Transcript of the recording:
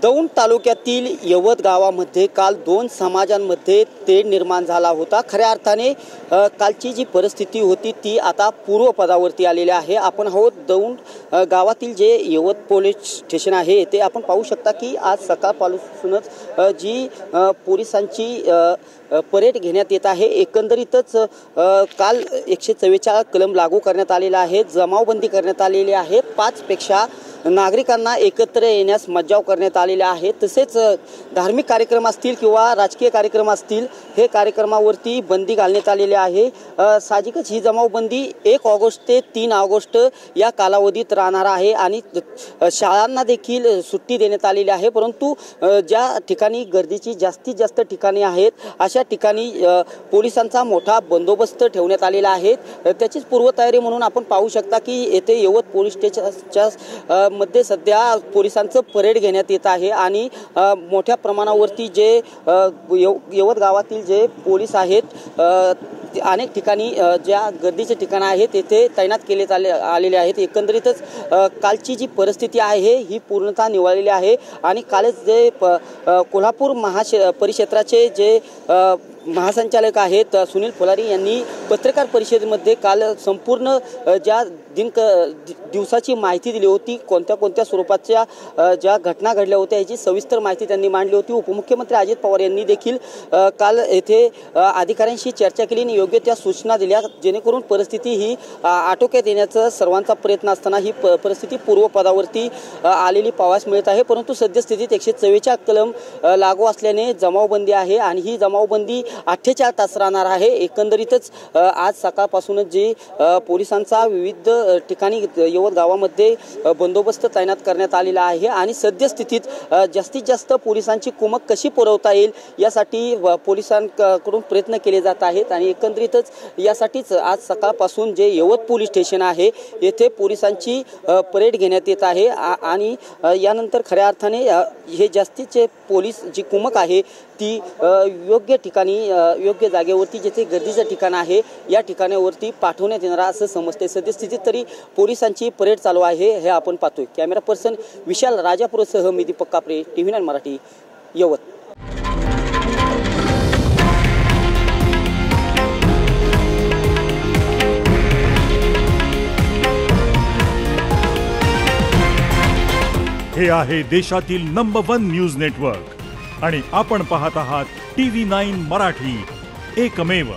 दौंड तालुक्यातील यवत गावामध्ये काल दोन समाजांमध्ये तेढ निर्माण झाला होता। खऱ्या अर्थाने कालची जी परिस्थिती होती ती आता पूर्वपदावरती आलेली आहे। आपण आहोत दौंड गावातील जे यवत पोलीस स्टेशन आहे ते आपण पाहू शकता की आज सकाळपासूनच जी पोलिसांची परेड घेण्यात येत आहे। एकंदरीतच काल 144 कलम लागू करण्यात आलेला आहे, जमावबंदी करण्यात आलेली आहे, 5 पेक्षा नागरिकांना एकत्र येण्यास मज्जाव करण्यात आलेले आहे। तसेच धार्मिक कार्यक्रम असतील किंवा राजकीय कार्यक्रम असतील हे कार्यक्रमावरती बंदी घालण्यात आलेली आहे। साहजिकच ही जमावबंदी 1 ऑगस्ट ते 3 ऑगस्ट या कालावधीत राहणार आहे आणि शाळांना देखील सुट्टी देण्यात आलेली आहे। परंतु ज्या ठिकाणी गर्दीची जास्तीत जास्त ठिकाणे आहेत अशा ठिकाणी पोलिसांचा मोठा बंदोबस्त ठेवण्यात आलेला आहे। त्याचीच पूर्वतयारी म्हणून आपण पाहू शकता की येथे यवत पोलीस स्टेशनच्या मध्ये सध्या पोलिसांचं परेड घेण्यात येत आहे आणि मोठ्या प्रमाणावरती जे यवत गावातील जे पोलीस आहेत अनेक ठिकाणी ज्या गर्दीचे ठिकाण आहेत तेथे तैनात केले आलेले आहेत। एकंदरीतच कालची जी परिस्थिती आहे ही पूर्णतः निवळलेली आहे आणि कालच जे कोल्हापूर परिक्षेत्राचे जे महासंचालक आहेत सुनील फुलारी यांनी पत्रकार परिषदेमध्ये काल संपूर्ण ज्या दिवसाची माहिती दिली होती, कोणत्या स्वरूपाच्या ज्या घटना घडल्या होत्या याची सविस्तर माहिती त्यांनी मांडली होती। उपमुख्यमंत्री अजित पवार यांनी देखील काल येथे अधिकाऱ्यांशी चर्चा केली आणि योग्य त्या सूचना दिल्या जेणेकरून परिस्थिती ही आटोक्यात येण्याचा सर्वांचा प्रयत्न असताना ही परिस्थिती पूर्वपदावरती आलेली पाहावयास मिळत आहे। परंतु सद्यस्थितीत 144 कलम लागू असल्याने जमावबंदी आहे आणि ही जमावबंदी 48 तास राहणार आहे। एकंदरीतच आज सकाळपासूनच जी पोलिसांचा विविध ठिकाणी यवत गावामध्ये बंदोबस्त तैनात करण्यात आलेला आहे आणि सद्यस्थितीत जास्तीत जास्त पोलिसांची कुमक कशी पुरवता येईल यासाठी पोलिसांकडून प्रयत्न केले जात आहेत आणि एकंदरीतच यासाठीच आज सकाळपासून जे यवत पोलीस स्टेशन आहे येथे पोलिसांची परेड घेण्यात येत आहे आणि यानंतर खऱ्या अर्थाने हे जास्तीचे पोलीस जी कुमक आहे ती योग्य ठिकाणी योग्य जागेवरती जिथे गर्दीचं ठिकाण आहे या ठिकाणावरती पाठवण्यात येणार असं समजते। सद्यस्थितीत तरी पोलिसांची परेड चालू आहे हे आपण पाहतोय। कॅमेरा पर्सन विशाल राजापूरसह मी दीपक कापरे, TV9 मराठी, यवत। हे आहे देशातील नंबर 1 न्यूज नेटवर्क आणि आपण पाहत आहात TV9 मराठी, एकमेव।